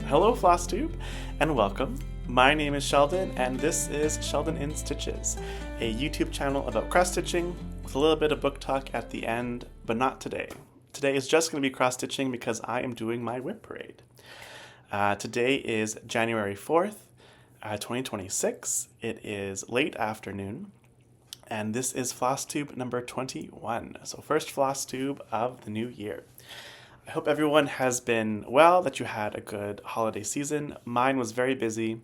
Hello FlossTube and welcome. My name is Sheldon and this is Sheldon in Stitches, a YouTube channel about cross stitching with a little bit of book talk at the end, but not today. Today is just going to be cross stitching because I am doing my WIP Parade. Today is January 4th, 2026. It is late afternoon and this is FlossTube number 21. So first FlossTube of the new year. I hope everyone has been well, that you had a good holiday season. Mine was very busy.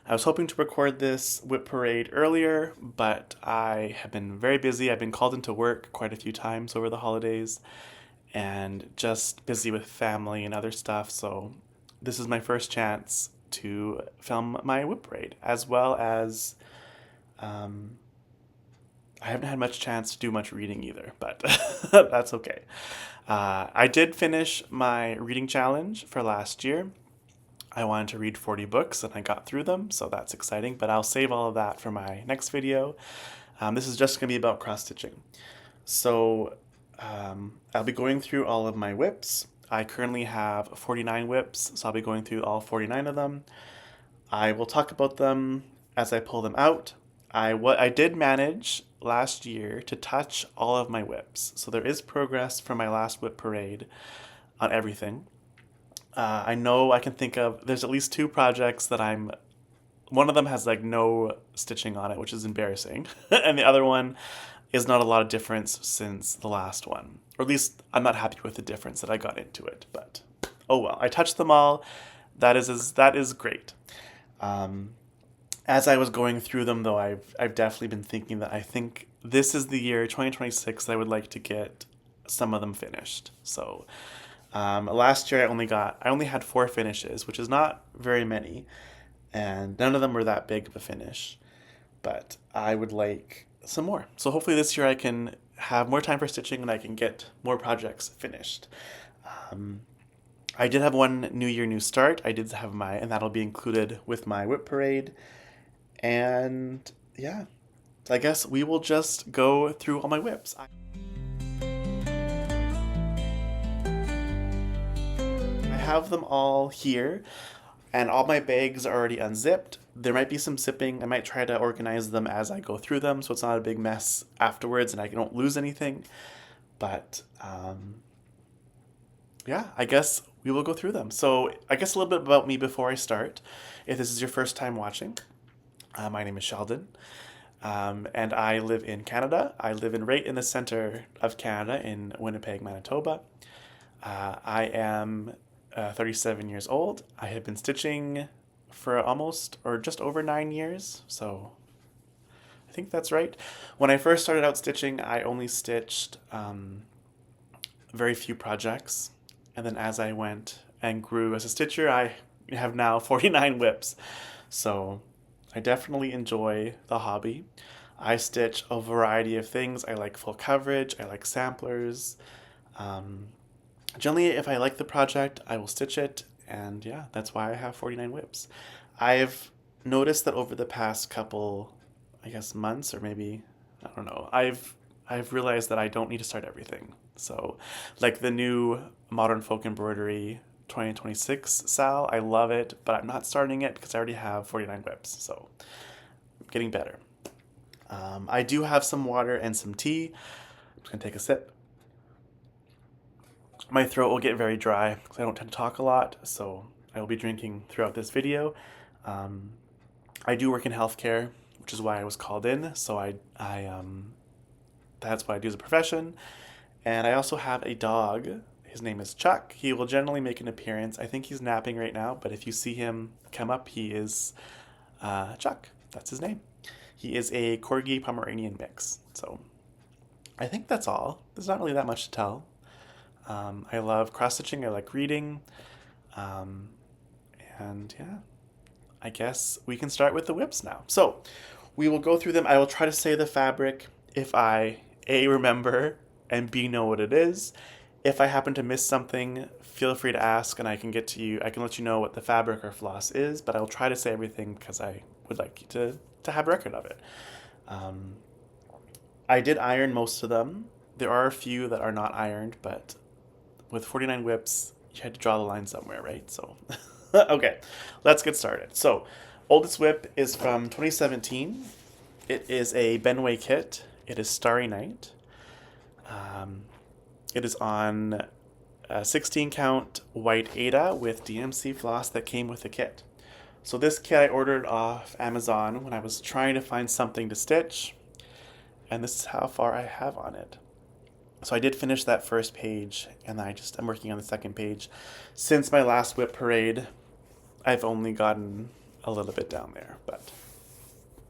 I was hoping to record this WIP Parade earlier, but I have been very busy. I've been called into work quite a few times over the holidays and just busy with family and other stuff. So this is my first chance to film my WIP Parade, as well as I haven't had much chance to do much reading either, but that's okay. I did finish my reading challenge for last year. I wanted to read 40 books and I got through them, so that's exciting, but I'll save all of that for my next video. This is just going to be about cross-stitching. So I'll be going through all of my WIPs. I currently have 49 WIPs, so I'll be going through all 49 of them. I will talk about them as I pull them out. I did manage last year to touch all of my WIPs, so there is progress from my last WIP Parade on everything. I know I can think of, there's at least two projects that one of them has like no stitching on it, which is embarrassing, and the other one is not a lot of difference since the last one, or at least I'm not happy with the difference that I got into it, but oh well, I touched them all. That is great. As I was going through them, though, I've definitely been thinking that I think this is the year 2026 that I would like to get some of them finished. So last year I only had 4 finishes, which is not very many, and none of them were that big of a finish. But I would like some more. So hopefully this year I can have more time for stitching and I can get more projects finished. I did have one New Year, New Start. I did have and that'll be included with my WIP Parade. And yeah, I guess we will just go through all my WIPs. I have them all here, and all my bags are already unzipped. There might be some zipping. I might try to organize them as I go through them so it's not a big mess afterwards and I don't lose anything. But yeah, I guess we will go through them. So I guess a little bit about me before I start. If this is your first time watching, my name is Sheldon, and I live in Canada. I live right in the center of Canada in Winnipeg, Manitoba. I am 37 years old. I have been stitching for almost or just over 9 years, so I think that's right. When I first started out stitching, I only stitched very few projects, and then as I went and grew as a stitcher, I have now 49 WIPs. So I definitely enjoy the hobby. I stitch a variety of things. I like full coverage. I like samplers. Generally, if I like the project, I will stitch it. And yeah, that's why I have 49 WIPs. I've noticed that over the past couple, I guess, months or maybe, I don't know, I've realized that I don't need to start everything. So like the new Modern Folk Embroidery 2026 Sal, I love it, but I'm not starting it because I already have 49 WIPs, so I'm getting better. I do have some water and some tea. I'm just gonna take a sip. My throat will get very dry because I don't tend to talk a lot, so I will be drinking throughout this video. I do work in healthcare, which is why I was called in, so that's what I do as a profession. And I also have a dog. His name is Chuck. He will generally make an appearance. I think he's napping right now, but if you see him come up, he is Chuck. That's his name. He is a Corgi Pomeranian mix. So I think that's all. There's not really that much to tell. I love cross-stitching. I like reading. And yeah, I guess we can start with the WIPs now. So we will go through them. I will try to say the fabric if I A, remember, and B, know what it is. If I happen to miss something, feel free to ask and I can let you know what the fabric or floss is, but I will try to say everything because I would like you to have a record of it. I did iron most of them. There are a few that are not ironed, but with 49 WIPs, you had to draw the line somewhere, right? So Okay, let's get started. So, oldest WIP is from 2017. It is a Benway kit. It is Starry Night. Um, it is on a 16 count white Ada with DMC floss that came with the kit. So this kit I ordered off Amazon when I was trying to find something to stitch, and this is how far I have on it. So I did finish that first page, and I'm working on the second page. Since my last WIP Parade, I've only gotten a little bit down there, but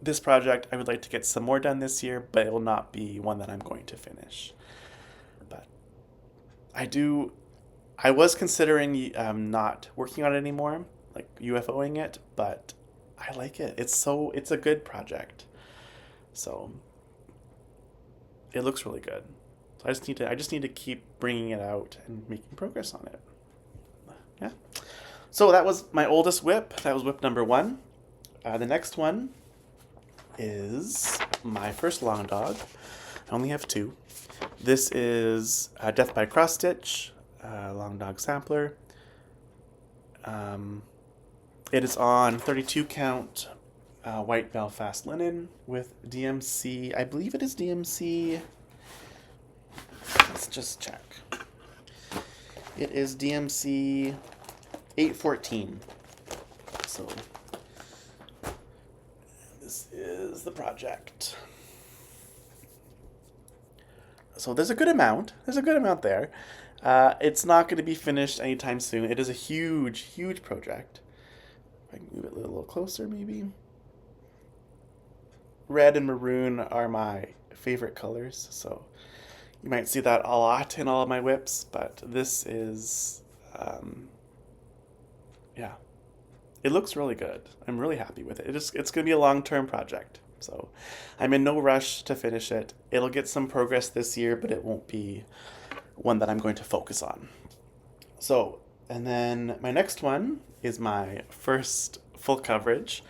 this project I would like to get some more done this year, but it will not be one that I'm going to finish. But I was considering not working on it anymore, like UFOing it, but I like it. It's a good project. So it looks really good. So I just need to keep bringing it out and making progress on it. Yeah. So that was my oldest WIP. That was WIP number 1. The next one is my first long dog. I only have 2. This is Death by Cross Stitch, long dog sampler. It is on 32 count white Belfast linen with DMC. I believe it is DMC. Let's just check. It is DMC 814. So this is the project. So there's a good amount. There's a good amount there. It's not going to be finished anytime soon. It is a huge, huge project. If I can move it a little closer, maybe. Red and maroon are my favorite colors, so you might see that a lot in all of my WIPs, but this is, yeah. It looks really good. I'm really happy with it. It's going to be a long-term project, so I'm in no rush to finish it. It'll get some progress this year, but it won't be one that I'm going to focus on. So, and then my next one is my first full coverage.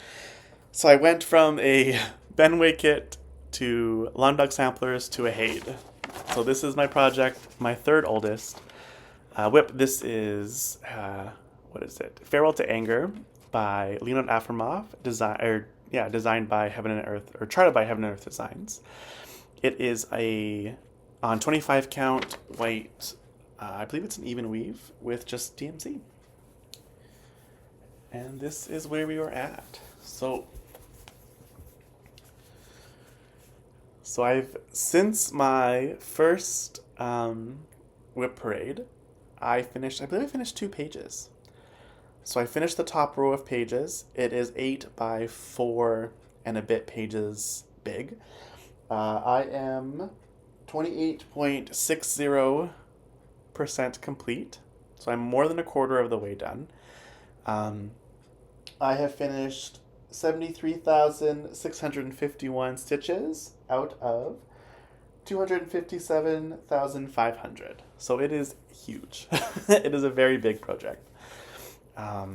So I went from a Benway kit to Long Dog samplers to a Hade. So this is my project, my third oldest WIP. This is what is it? Farewell to Anger by Leonard Afremov, designed by Heaven and Earth, or charted by Heaven and Earth Designs. It is on 25 count white. I believe it's an even weave with just DMC. And this is where we were at. So since my first WIP Parade, I believe I finished 2 pages. So I finished the top row of pages. It is 8 by 4 and a bit pages big. I am 28.60% complete. So I'm more than a quarter of the way done. I have finished 73,651 stitches out of 257,500. So it is huge. It is a very big project. I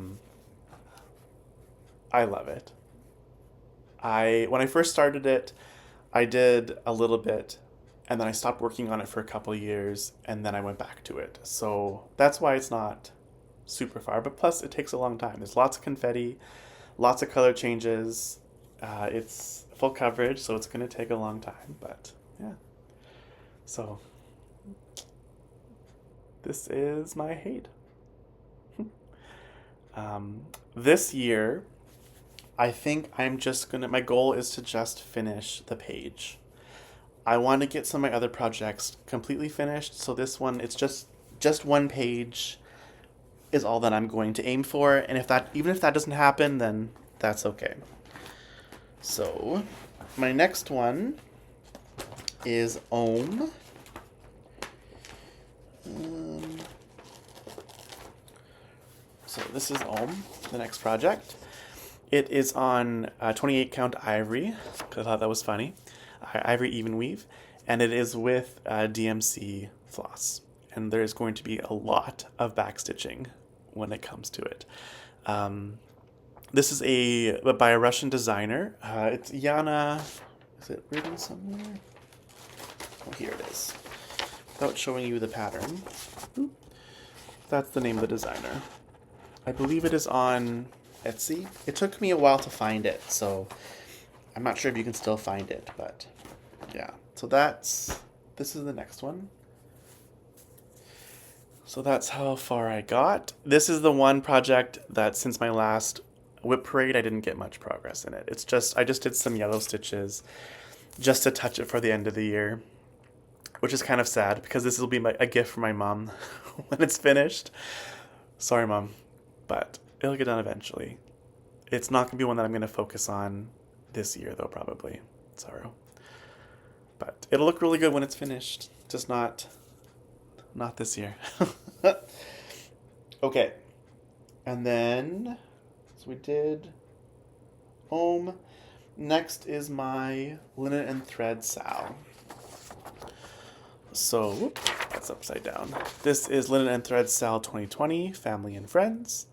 love it. When I first started it, I did a little bit, and then I stopped working on it for a couple of years, and then I went back to it. So that's why it's not super far, but plus it takes a long time. There's lots of confetti, lots of color changes. It's full coverage, so it's going to take a long time, but yeah. So this is my Hade. This year, I think my goal is to just finish the page. I want to get some of my other projects completely finished, so this one, it's just one page is all that I'm going to aim for, and even if that doesn't happen, then that's okay. So, my next one is Om. So this is Om, the next project. It is on 28 count ivory, because I thought that was funny. Ivory even weave, and it is with DMC floss. And there is going to be a lot of backstitching when it comes to it. This is by a Russian designer. It's Yana. Is it written somewhere? Oh, here it is. Without showing you the pattern. That's the name of the designer. I believe it is on Etsy. It took me a while to find it, so I'm not sure if you can still find it, but yeah. So this is the next one. So that's how far I got. This is the one project that since my last WIP Parade, I didn't get much progress in it. I just did some yellow stitches just to touch it for the end of the year, which is kind of sad because this will be a gift for my mom when it's finished. Sorry, Mom, but it'll get done eventually. It's not going to be one that I'm going to focus on this year, though, probably. Sorrow. But it'll look really good when it's finished. Just not this year. Okay. And then, so we did home. Next is my linen and thread sal. So, whoop, that's upside down. This is Linen and Thread Sal 2020, Family and Friends.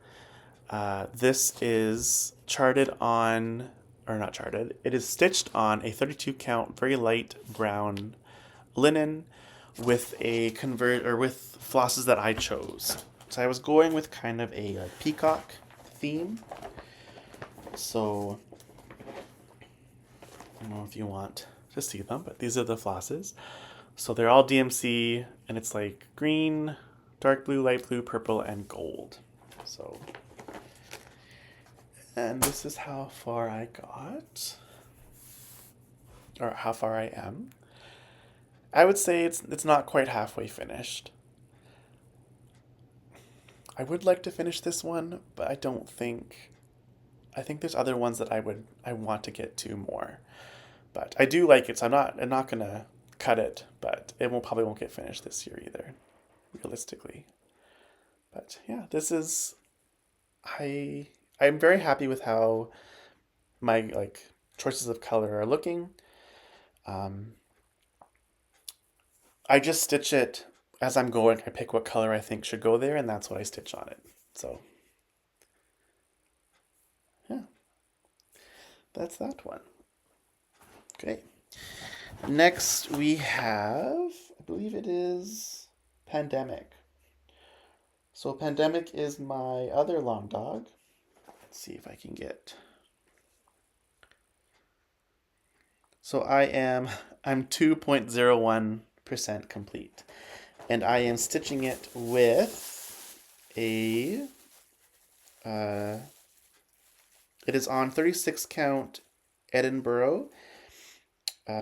This is charted on, or not charted, it is stitched on a 32 count, very light brown linen with with flosses that I chose. So I was going with kind of a peacock theme. So, I don't know if you want to see them, but these are the flosses. So they're all DMC, and it's like green, dark blue, light blue, purple, and gold. So, and this is how far I got, or how far I am. I would say it's not quite halfway finished. I would like to finish this one, but I don't think. I think there's other ones that I want to get to more. But I do like it, so I'm not gonna cut it, but it probably won't get finished this year either, realistically. But yeah, I'm very happy with how my choices of color are looking. I just stitch it as I'm going. I pick what color I think should go there, and that's what I stitch on it. So yeah, that's that one. Okay. Next we have, I believe it is Pandemic. So Pandemic is my other long dog. Let's see if I can get. So I'm 2.01% complete. And I am stitching it with it is on 36 count Edinburgh.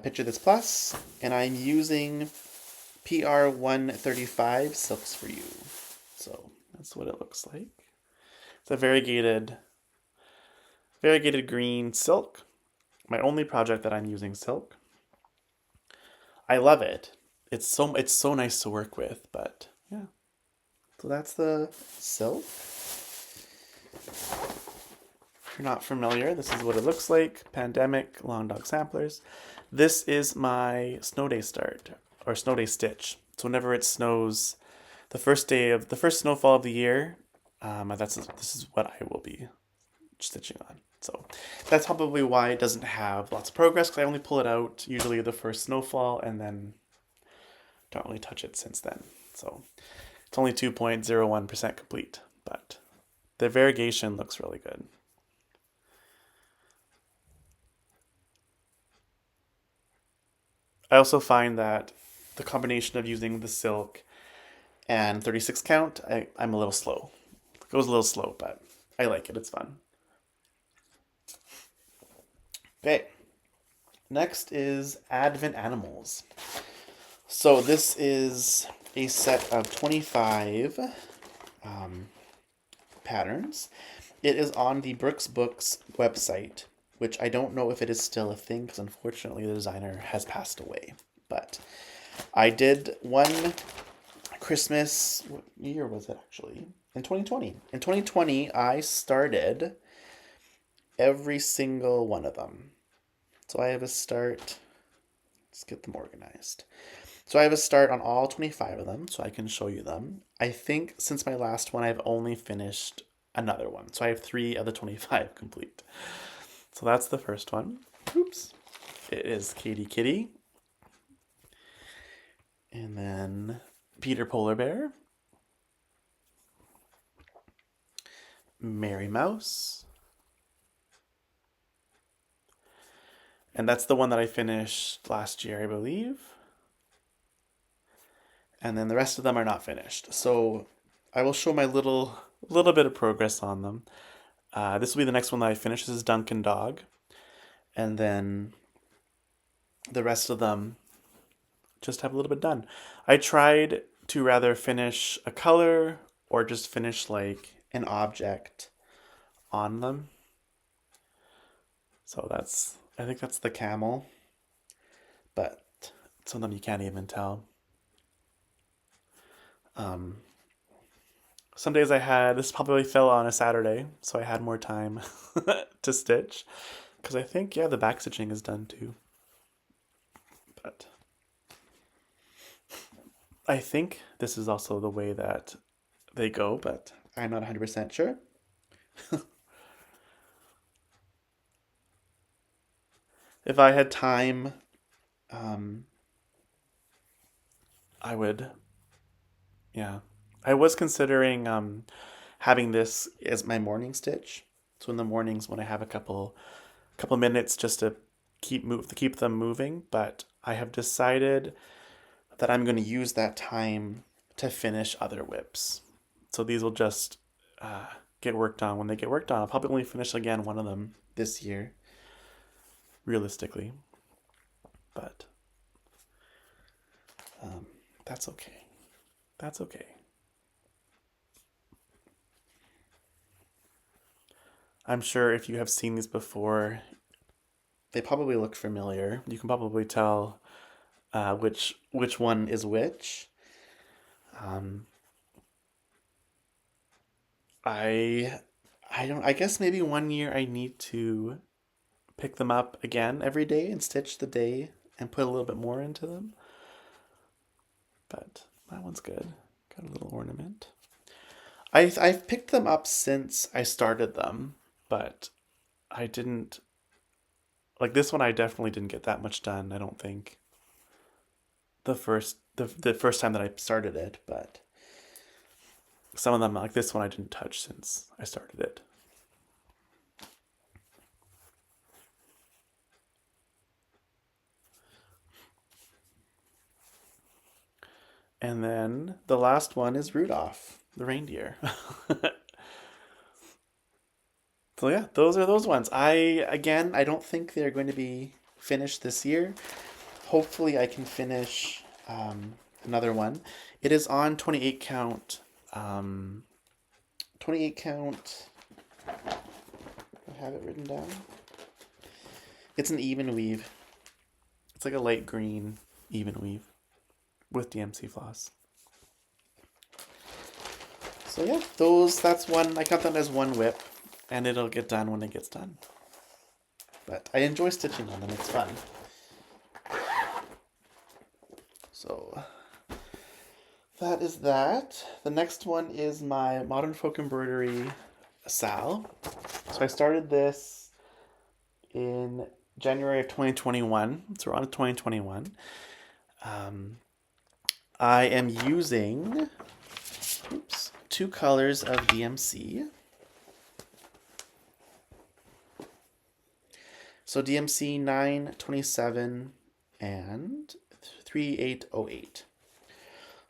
Picture this plus, and I'm using PR 135 Silks for You. So that's what it looks like. It's a variegated green silk. My only project that I'm using silk. I love it. It's so nice to work with, but yeah. So that's the silk. If you're not familiar, this is what it looks like. Pandemic Long Dog Samplers. This is my snow day start, or snow day stitch. So whenever it snows, the first snowfall of the year, this is what I will be stitching on. So that's probably why it doesn't have lots of progress, because I only pull it out usually the first snowfall and then don't really touch it since then. So it's only 2.01% complete, but the variegation looks really good. I also find that the combination of using the silk and 36 count, I'm a little slow. It goes a little slow, but I like it. It's fun. Okay. Next is Advent Animals. So this is a set of 25 patterns. It is on the Brooks Books website, which I don't know if it is still a thing because unfortunately the designer has passed away. But I did one Christmas, what year was it actually? In 2020. In 2020, I started every single one of them. So I have a start. Let's get them organized. So I have a start on all 25 of them, so I can show you them. I think since my last one, I've only finished another one. So I have 3 of the 25 complete. So that's the first one. Oops. It is Katie Kitty. And then Peter Polar Bear. Mary Mouse. And that's the one that I finished last year, I believe. And then the rest of them are not finished. So I will show my little bit of progress on them. This will be the next one that I finish. This is Dunkin' Dog. And then the rest of them just have a little bit done. I tried to rather finish a color or just finish like an object on them. So I think that's the camel, but some of them you can't even tell. Some days this probably fell on a Saturday, so I had more time to stitch. Because I think, yeah, the back stitching is done too. But I think this is also the way that they go, but I'm not 100% sure. If I had time, I would, yeah. I was considering having this as my morning stitch. So in the mornings when I have a couple minutes just to keep them moving, but I have decided that I'm going to use that time to finish other WIPs. So these will just get worked on. When they get worked on, I'll probably only finish again one of them this year, realistically. But that's okay. That's okay. I'm sure if you have seen these before, they probably look familiar. You can probably tell which one is which. I guess maybe one year I need to pick them up again every day and stitch the day and put a little bit more into them. But that one's good. Got a little ornament. I've picked them up since I started them, but I didn't like this one. I definitely didn't get that much done. I don't think the first time that I started it, but some of them like this one I didn't touch since I started it. And then the last one is Rudolph, the reindeer. So yeah, those are those ones. I don't think they're going to be finished this year. Hopefully I can finish another one. It is on 28 count. 28 count. I have it written down. It's an even weave. It's like a light green even weave with DMC floss. So yeah, that's one. I count that as one WIP, and it'll get done when it gets done. But I enjoy stitching on them. It's fun. So that is that. The next one is my Modern Folk Embroidery Sal. So I started this in January of 2021. So we're on to 2021. I am using two colors of DMC. So DMC 927 and 3808.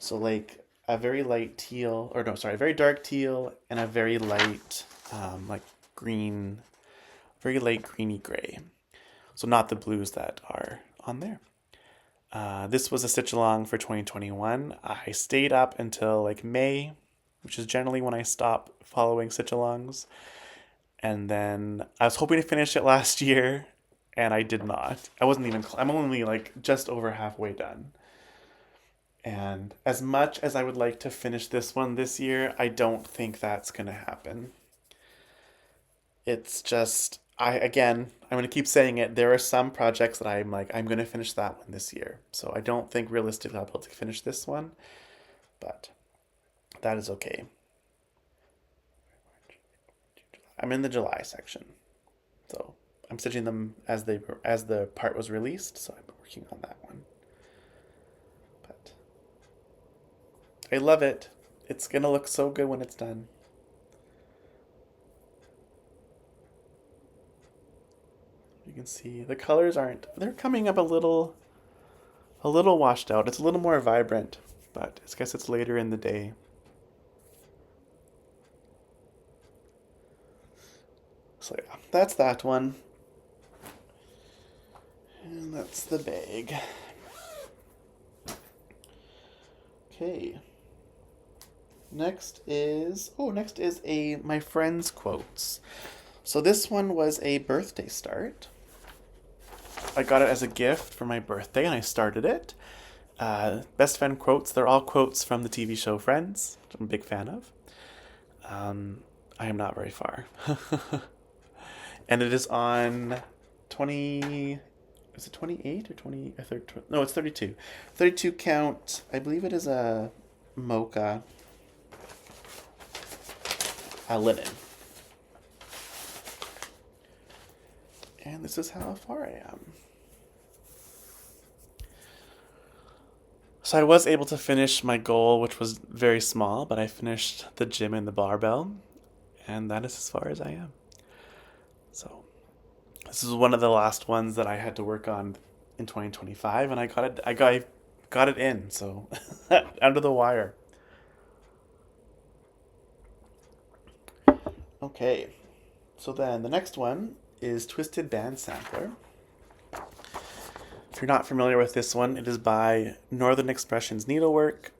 So like a very light teal, or no, sorry, a very dark teal and a very light, like green, very light greeny gray. So not the blues that are on there. This was a stitch along for 2021. I stayed up until like May, which is generally when I stop following stitch alongs. And then I was hoping to finish it last year, and I did not. I'm only like just over halfway done. And as much as I would like to finish this one this year, I don't think that's going to happen. It's just, I'm going to keep saying it. There are some projects that I'm like, I'm going to finish that one this year. So I don't think realistically I'll be able to finish this one, but that is okay. I'm in the July section. So I'm stitching them as the part was released, so I'm working on that one. But I love it. It's going to look so good when it's done. can see the colors aren't, they're coming up a little washed out. It's a little more vibrant, but I guess it's later in the day. So yeah, that's that one. And that's the bag. Okay. Next is my friend's quotes. So this one was a birthday start. I got it as a gift for my birthday and I started it. Best friend quotes, they're all quotes from the TV show Friends, which I'm a big fan of. I am not very far. And it is on 20, is it 28 or 20? No, it's 32. 32 count. I believe it is a mocha linen. And this is how far I am. So I was able to finish my goal, which was very small, but I finished the gym and the barbell, and that is as far as I am. So this is one of the last ones that I had to work on in 2025, and I got it in, so under the wire. Okay, so then the next one is Twisted Band Sampler. If you're not familiar with this one, it is by Northern Expressions Needlework.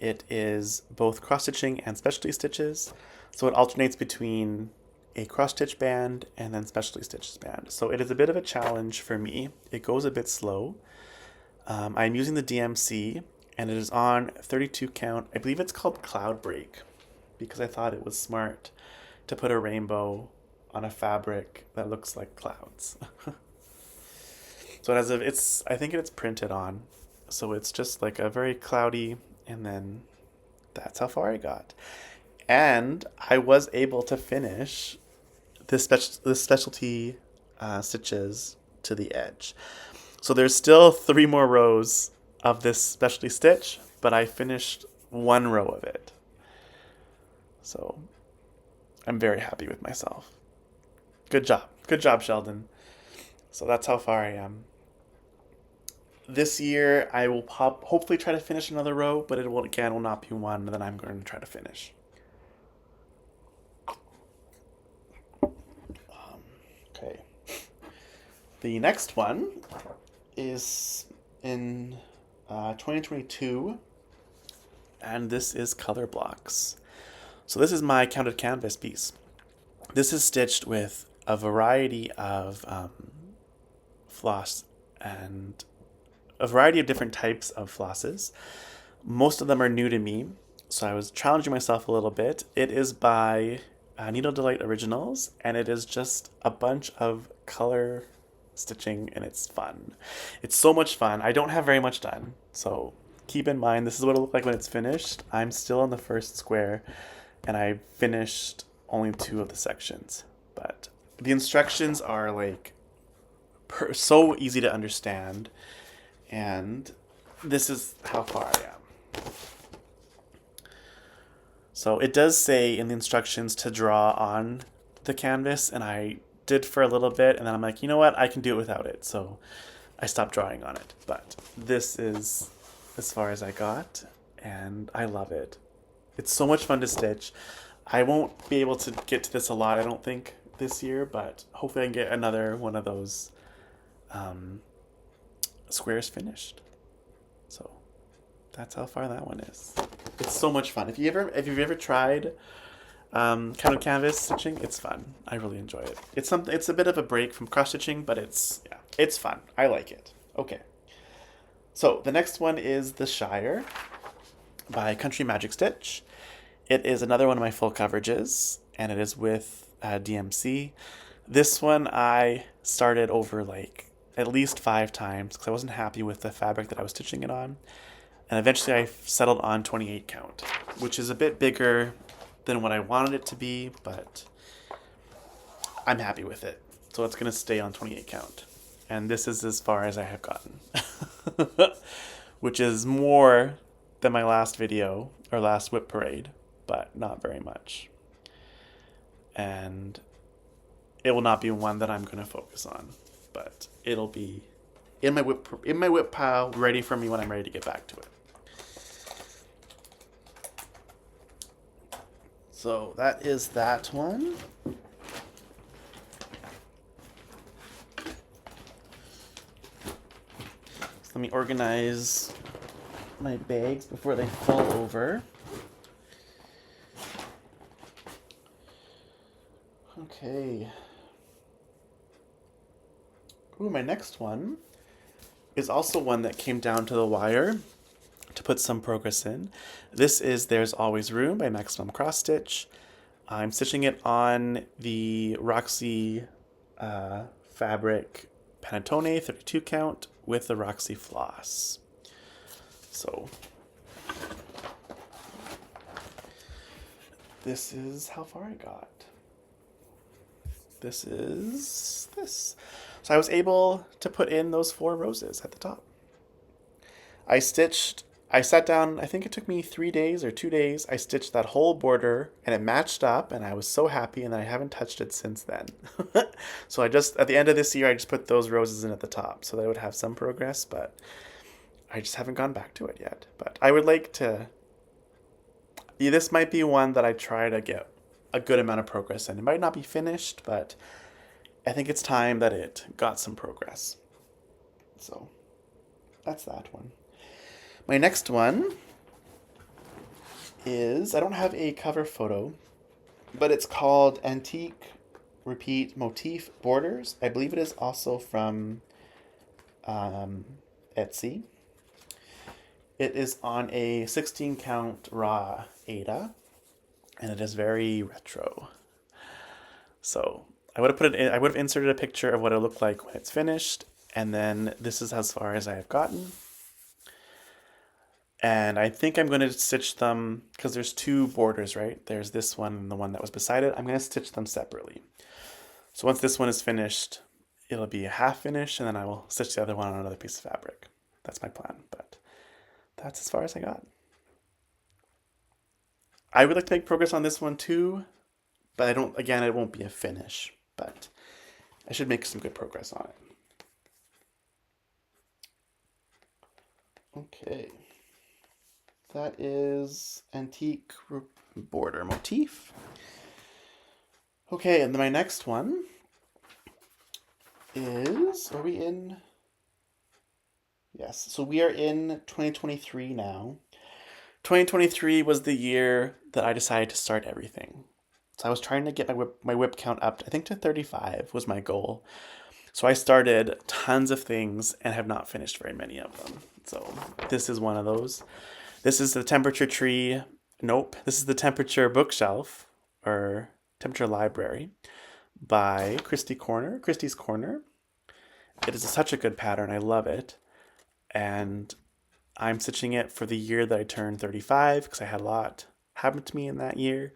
It is both cross-stitching and specialty stitches, so it alternates between a cross-stitch band and then specialty stitches band. So it is a bit of a challenge for me. It goes a bit slow. I'm using the DMC, and it is on 32 count. I believe it's called Cloud Break, because I thought it was smart to put a rainbow on a fabric that looks like clouds. So I think it's printed on, so it's just like a very cloudy, and then that's how far I got. And I was able to finish the specialty stitches to the edge. So there's still 3 more rows of this specialty stitch, but I finished 1 row of it. So I'm very happy with myself. Good job, Sheldon. So that's how far I am. This year I will hopefully try to finish another row, but it will not be one that I'm going to try to finish. Okay. The next one is in 2022, and this is color blocks. So this is my counted canvas piece. This is stitched with a variety of floss and a variety of different types of flosses. Most of them are new to me, so I was challenging myself a little bit. It is by Needle Delight Originals, and it is just a bunch of color stitching, and it's fun. It's so much fun. I don't have very much done, so keep in mind this is what it'll look like when it's finished. I'm still on the first square, and I finished only 2 of the sections, but the instructions are like so easy to understand, and this is how far I am. So it does say in the instructions to draw on the canvas, and I did for a little bit, and then I'm like, you know what, I can do it without it, so I stopped drawing on it. But this is as far as I got, and I love it. It's so much fun to stitch. I won't be able to get to this a lot, I don't think, this year, but hopefully I can get another one of those squares finished. So that's how far that one is. It's so much fun. If you've ever tried counted canvas stitching, it's fun. I really enjoy it. It's a bit of a break from cross stitching, but it's fun. I like it. Okay. So the next one is The Shire by Country Magic Stitch. It is another one of my full coverages, and it is with DMC. This one I started over like at least 5 times because I wasn't happy with the fabric that I was stitching it on. And eventually I settled on 28 count, which is a bit bigger than what I wanted it to be, but I'm happy with it. So it's going to stay on 28 count. And this is as far as I have gotten, which is more than my last video or last WIP Parade, but not very much. And it will not be one that I'm going to focus on. but it'll be in my WIP pile, ready for me when I'm ready to get back to it. So that is that one. So let me organize my bags before they fall over. Okay. Ooh, my next one is also one that came down to the wire to put some progress in. This is There's Always Room by Maximum Cross Stitch. I'm stitching it on the Roxy fabric Panettone 32 count with the Roxy floss. So this is how far I got. This is this. So I was able to put in those 4 roses at the top. I sat down, I think it took me 3 days or 2 days. I stitched that whole border and it matched up and I was so happy, and I haven't touched it since then. So at the end of this year, I just put those roses in at the top so that I would have some progress, but I just haven't gone back to it yet. But I would like to, this might be one that I try to get a good amount of progress in. It might not be finished, but I think it's time that it got some progress. So that's that one. My next one is, I don't have a cover photo, but it's called Antique Repeat Motif Borders. I believe it is also from Etsy. It is on a 16 count raw Aida, and it is very retro. So I would have put it in, I would have inserted a picture of what it looked like when it's finished, and then this is as far as I have gotten. And I think I'm going to stitch them, because there's 2 borders, right? There's this one and the one that was beside it. I'm going to stitch them separately. So once this one is finished, it'll be a half finish, and then I will stitch the other one on another piece of fabric. That's my plan, but that's as far as I got. I would like to make progress on this one too, but it won't be a finish, but I should make some good progress on it. Okay. That is Antique Border Motif. Okay, and then my next one is, are we in? Yes, so we are in 2023 now. 2023 was the year that I decided to start everything. So I was trying to get my WIP count up, I think to 35 was my goal. So I started tons of things and have not finished very many of them. So this is one of those. This is the temperature tree. Nope. This is the temperature bookshelf, or temperature library, by Christy's Corner. It is such a good pattern. I love it. And I'm stitching it for the year that I turned 35, because I had a lot happen to me in that year.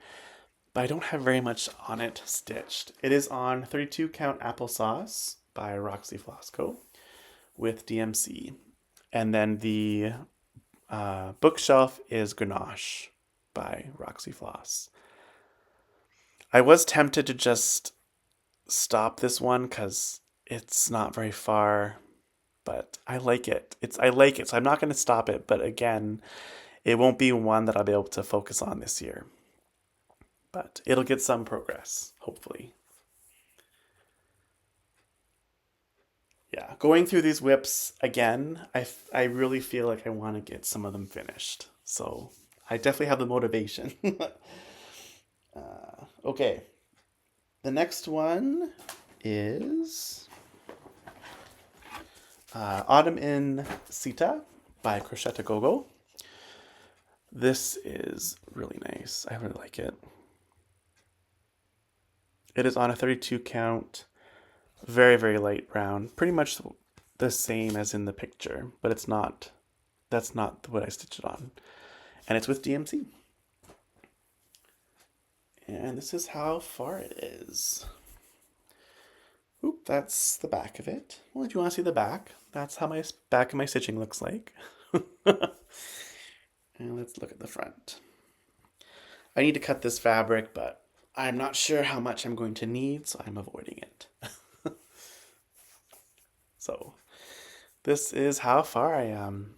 But I don't have very much on it stitched. It is on 32 count applesauce by Roxy Flossco with DMC. And then the bookshelf is Ganache by Roxy Floss. I was tempted to just stop this one because it's not very far, but I like it. I like it, so I'm not going to stop it. But again, it won't be one that I'll be able to focus on this year. But it'll get some progress, hopefully. Yeah, going through these WIPs again, I really feel like I want to get some of them finished. So I definitely have the motivation. Okay, the next one is Autumn in Sita by Crochet Gogo. This is really nice. I really like it. It is on a 32 count, very, very light brown, pretty much the same as in the picture, but it's not, that's not what I stitched it on. And it's with DMC. And this is how far it is. Oop, that's the back of it. Well, if you want to see the back, that's how my back of my stitching looks like. And let's look at the front. I need to cut this fabric, but I'm not sure how much I'm going to need, so I'm avoiding it. So this is how far I am.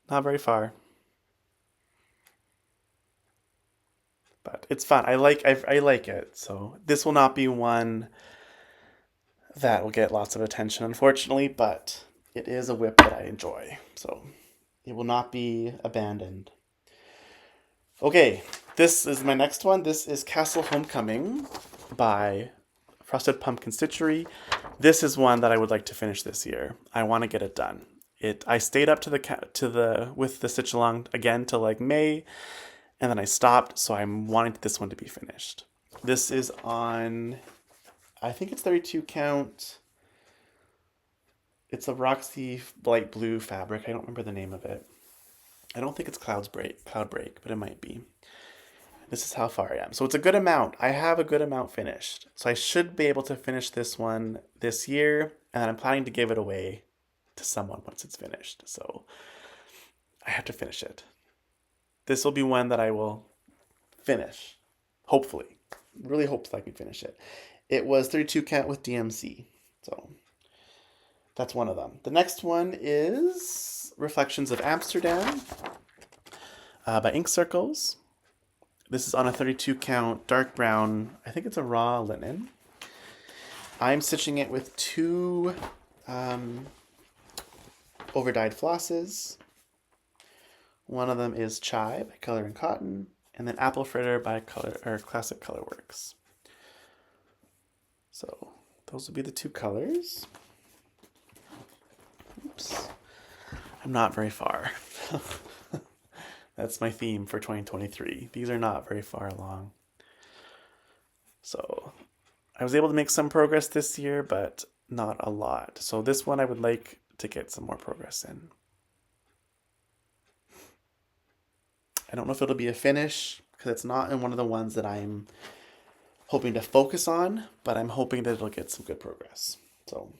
Not very far. But it's fun. I like it. So this will not be one that will get lots of attention, unfortunately, but it is a WIP that I enjoy. So it will not be abandoned. Okay, this is my next one. This is Castle Homecoming by Frosted Pumpkin Stitchery. This is one that I would like to finish this year. I want to get it done. I stayed up with the stitch along again till like May, and then I stopped. So I'm wanting this one to be finished. This is on, I think it's 32 count. It's a Roxy light blue fabric. I don't remember the name of it. I don't think it's Cloud Break, but it might be. This is how far I am. So it's a good amount. I have a good amount finished. So I should be able to finish this one this year, and I'm planning to give it away to someone once it's finished. So I have to finish it. This will be one that I will finish, hopefully. Really hope that I can finish it. It was 32 count with DMC. So that's one of them. The next one is Reflections of Amsterdam by Ink Circles. This is on a 32 count dark brown, I think it's a raw linen. I'm stitching it with two overdyed flosses. One of them is Chai by Color and Cotton, and then Apple Fritter by Classic Colorworks. So those will be the two colors. Oops. I'm not very far. That's my theme for 2023. These are not very far along. So I was able to make some progress this year, but not a lot. So this one I would like to get some more progress in. I don't know if it'll be a finish because it's not in one of the ones that I'm hoping to focus on, but I'm hoping that it'll get some good progress. So,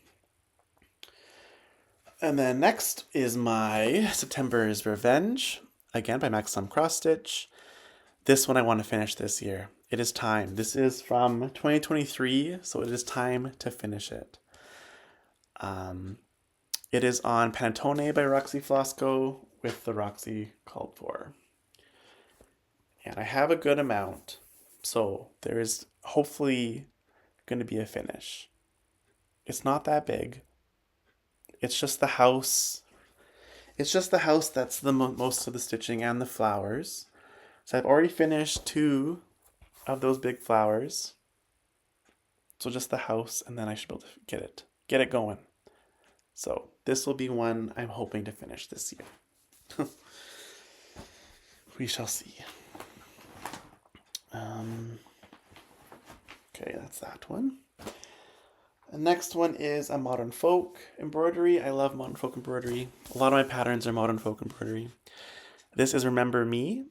and then next is my September's Revenge, again by Maxim Cross Stitch. This one I want to finish this year. It is time. This is from 2023, so it is time to finish it. It is on Panettone by Roxy Flosco with the Roxy called for. And I have a good amount, so there is hopefully going to be a finish. It's not that big. It's just the house. It's just the house that's the most of the stitching and the flowers. So I've already finished two of those big flowers. So just the house, and then I should be able to get it going. So this will be one I'm hoping to finish this year. We shall see. Okay, that's that one. The next one is a modern folk embroidery. I love modern folk embroidery. A lot of my patterns are modern folk embroidery. This is Remember Me.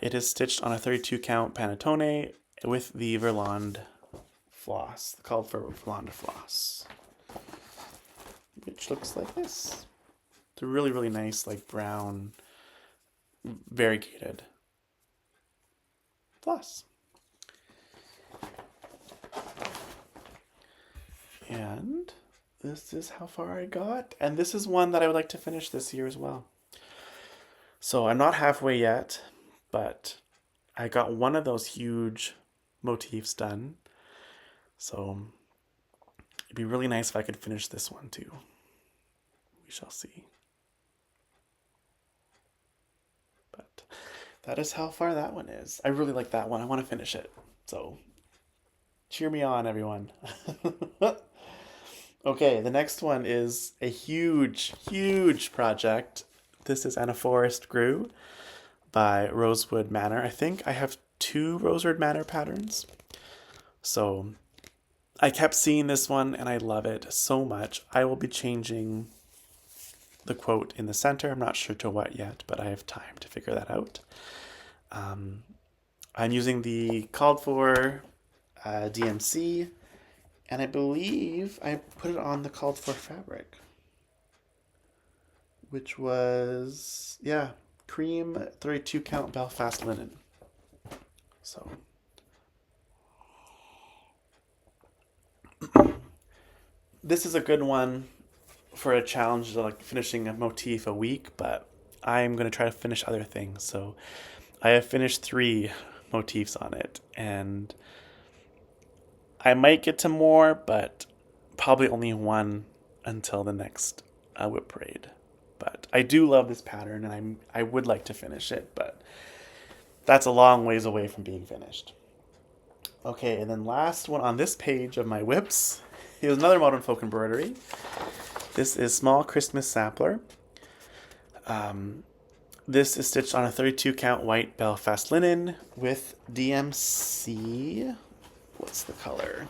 It is stitched on a 32 count panettone with the Verland floss, called for Verland floss, which looks like this. It's a really, really nice, like brown, variegated floss. And this is how far I got. And this is one that I would like to finish this year as well. So I'm not halfway yet, but I got one of those huge motifs done. So it'd be really nice if I could finish this one too. We shall see. But that is how far that one is. I really like that one. I want to finish it. So cheer me on, everyone. Okay, the next one is a huge, huge project. This is Anna Forrest Grew by Rosewood Manor. I think I have 2 Rosewood Manor patterns. So I kept seeing this one and I love it so much. I will be changing the quote in the center. I'm not sure to what yet, but I have time to figure that out. I'm using the called for DMC, and I believe I put it on the called for fabric, which was, yeah, cream 32 count Belfast linen. So this is a good one for a challenge, like finishing a motif a week, but I'm going to try to finish other things. So I have finished 3 motifs on it, and I might get to more, but probably only 1 until the next WIP Parade. But I do love this pattern, and I would like to finish it, but that's a long ways away from being finished. Okay, and then last one on this page of my WIPs is another modern folk embroidery. This is Small Christmas Sampler. This is stitched on a 32 count white Belfast linen with DMC. What's the color?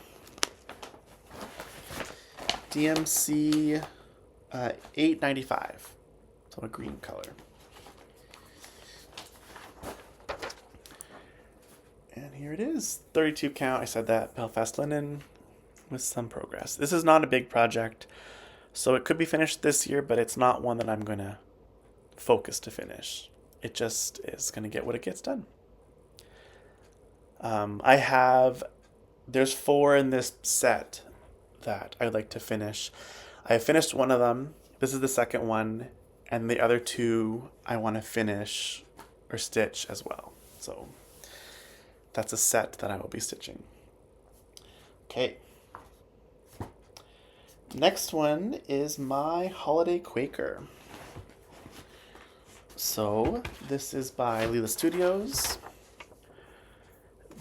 DMC 895. So a green color. And here it is, 32 count. I said that, Belfast linen with some progress. This is not a big project, so it could be finished this year, but it's not one that I'm going to focus to finish. It just is going to get what it gets done. There's 4 in this set that I'd like to finish. I have finished one of them. This is the second one, and the other 2 I want to finish or stitch as well. So that's a set that I will be stitching. Okay. Next one is my Holiday Quaker. So this is by Leela Studios.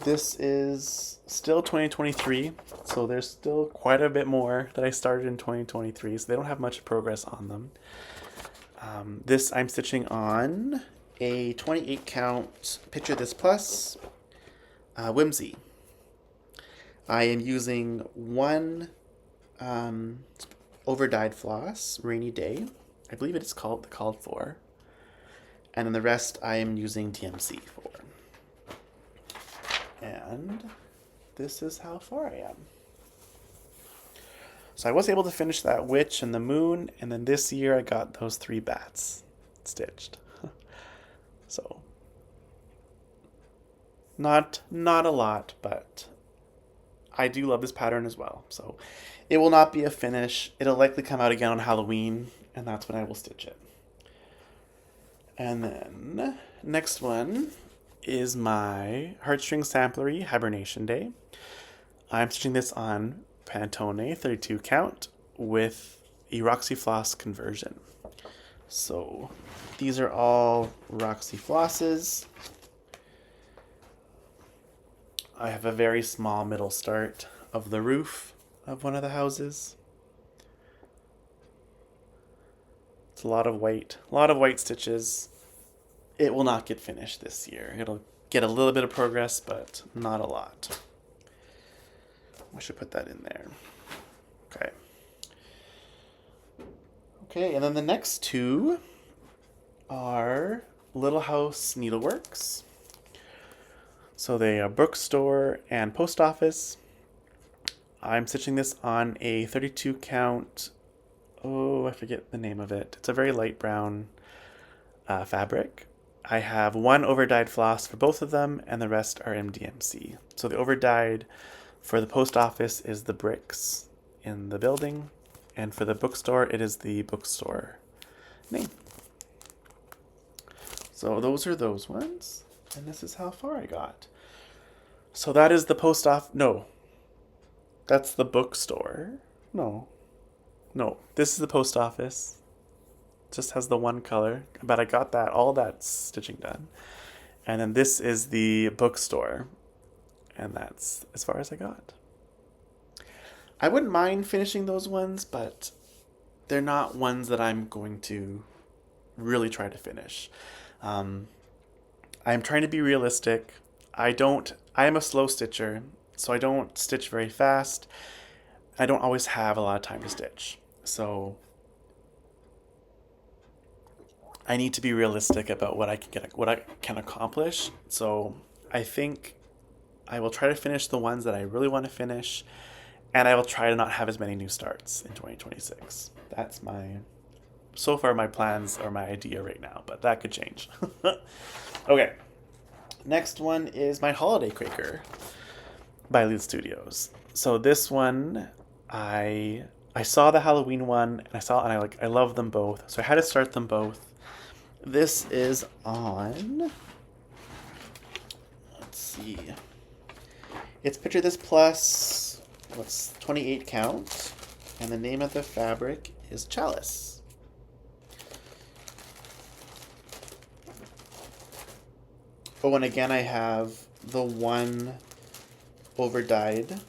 This is still 2023, so there's still quite a bit more that I started in 2023, so they don't have much progress on them. This I'm stitching on a 28 count Picture This Plus Whimsy. I am using 1 over-dyed floss, Rainy Day. I believe it is called for. And then the rest I am using DMC for. And this is how far I am. So I was able to finish that witch and the moon, and then this year I got those 3 bats stitched. So not a lot, but I do love this pattern as well. So it will not be a finish. It'll likely come out again on Halloween, and that's when I will stitch it. And then next one is my Heartstring Samplery Hibernation Day. I'm stitching this on Pantone 32 count with a Roxy Floss conversion. So these are all Roxy flosses. I have a very small middle start of the roof of one of the houses. It's a lot of white stitches. It will not get finished this year. It'll get a little bit of progress, but not a lot. I should put that in there. Okay. Okay, and then the next 2 are Little House Needleworks. So they are bookstore and post office. I'm stitching this on a 32 count, I forget the name of it. It's a very light brown fabric. I have 1 over-dyed floss for both of them, and the rest are MDMC. So the over-dyed for the post office is the bricks in the building, and for the bookstore, it is the bookstore name. So those are those ones, and this is how far I got. So that is the post office. No, that's the bookstore. No, this is the post office. Just has the 1 color, but I got all that stitching done. And then this is the bookstore, and that's as far as I got. I wouldn't mind finishing those ones, but they're not ones that I'm going to really try to finish. I'm trying to be realistic. I am a slow stitcher, so I don't stitch very fast. I don't always have a lot of time to stitch. So I need to be realistic about what I can accomplish. So I think I will try to finish the ones that I really want to finish, and I will try to not have as many new starts in 2026. That's so far my plans or my idea right now, but that could change. Okay. Next one is my Holiday Quaker by Leela Studios. So this one I I saw the Halloween one, and I love them both, so I had to start them both. This is on, let's see, it's Picture This Plus, what's 28 count, and the name of the fabric is Chalice. Oh, and again I have the one over dyed.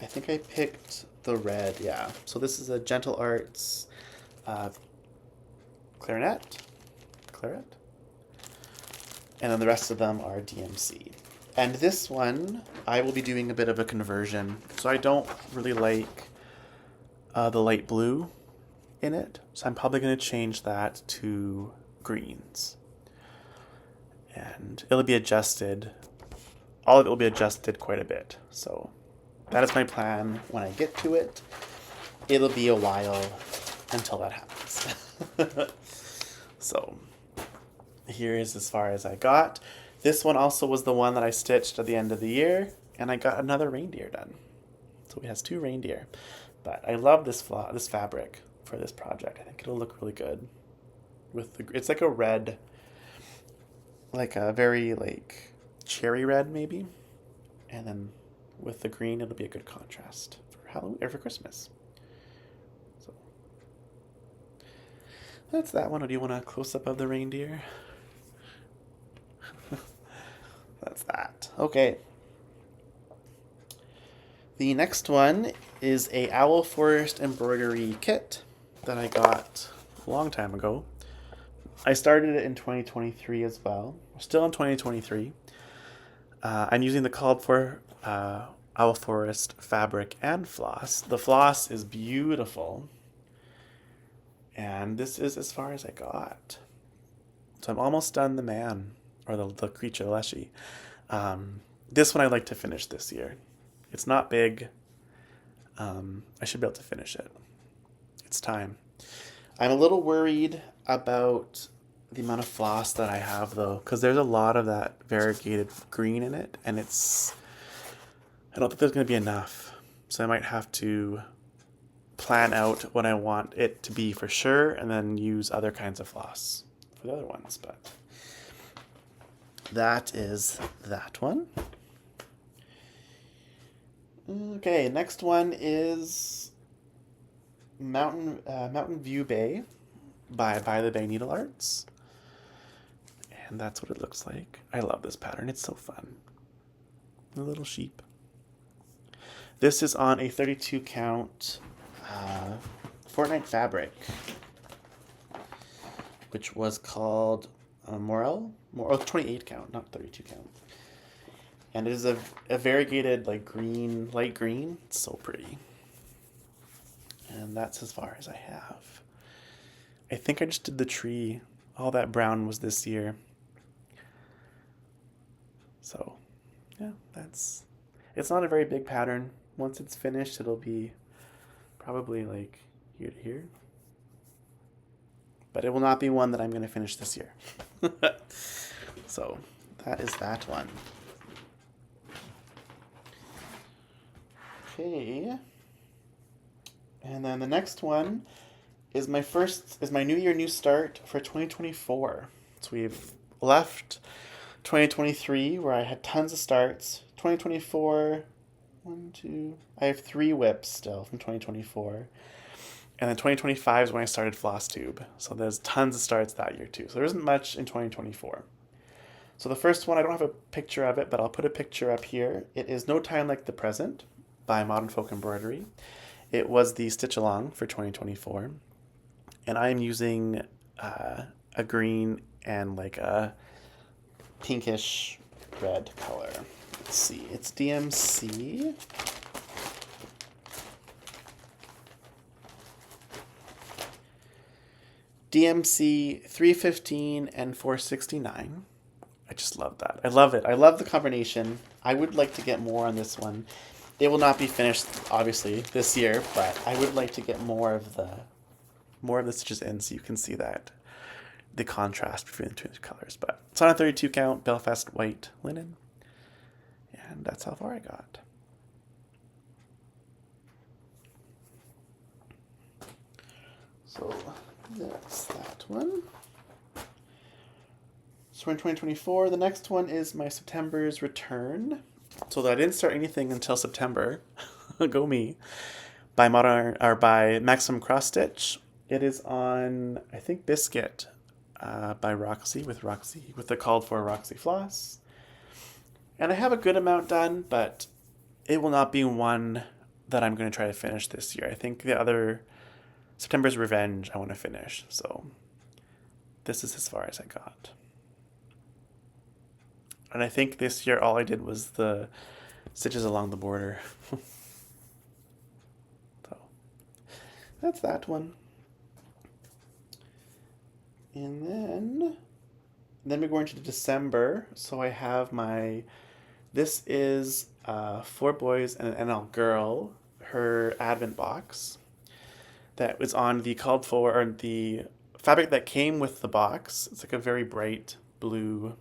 I think I picked the red, yeah. So this is a Gentle Arts claret, and then the rest of them are DMC. And this one, I will be doing a bit of a conversion. So I don't really like the light blue in it, so I'm probably going to change that to greens. And it'll be adjusted, all of it will be adjusted quite a bit. So that is my plan when I get to it. It'll be a while until that happens. So here is as far as I got. This one also was the one that I stitched at the end of the year, and I got another reindeer done. So it has 2 reindeer. But I love this fabric for this project. I think it'll look really good. It's like a red, like a very like cherry red maybe, and then with the green it'll be a good contrast for Halloween or for Christmas. So that's that one. Or do you want a close up of the reindeer? That's that. Okay. The next one is a Owl Forest embroidery kit that I got a long time ago. I started it in 2023 as well. We're still in 2023. I'm using the called for Owl Forest fabric and floss. The floss is beautiful. And this is as far as I got. So I'm almost done the man, or the creature, the Leshy. This one I'd like to finish this year. It's not big. I should be able to finish it. It's time. I'm a little worried about the amount of floss that I have though, because there's a lot of that variegated green in it, and I don't think there's going to be enough. So I might have to plan out what I want it to be for sure, and then use other kinds of floss for the other ones. But that is that one. Okay, next one is Mountain View Bay by the Bay Needle Arts. And that's what it looks like. I love this pattern. It's so fun. The little sheep. This is on a 32 count Fortnite fabric, which was called Morel. 28 count, not 32 count. And it is a variegated like green, light green. It's so pretty. And that's as far as I have. I think I just did the tree. All that brown was this year. So, yeah, it's not a very big pattern. Once it's finished, it'll be probably like here to here. But it will not be one that I'm going to finish this year. So, that is that one. Okay. And then the next one is my New Year, New Start for 2024. So we've left 2023 where I had tons of starts. 2024, I have 3 WIPs still from 2024. And then 2025 is when I started FlossTube. So there's tons of starts that year too. So there isn't much in 2024. So the first one, I don't have a picture of it, but I'll put a picture up here. It is No Time Like the Present by Modern Folk Embroidery. It was the stitch along for 2024. And I'm using a green and like a pinkish red color. Let's see, it's DMC. DMC 315 and 469. I just love that. I love it. I love the combination. I would like to get more on this one. It will not be finished, obviously, this year, but I would like to get more of the stitches in so you can see that the contrast between the two colors. But it's on a 32 count Belfast white linen, and that's how far I got. So that's that one. So in 2024, the next one is my September's Return. So I didn't start anything until September. Go me. By Maximum Cross Stitch. It is on, I think, Biscuit by Roxy with the called for Roxy floss. And I have a good amount done, but it will not be one that I'm going to try to finish this year. I think the other September's Revenge I want to finish. So this is as far as I got. And I think this year all I did was the stitches along the border. So that's that one. And then we're going to December. So I have this is 4 boys and an NL girl, her advent box that was on the called for, or the fabric that came with the box. It's like a very bright blue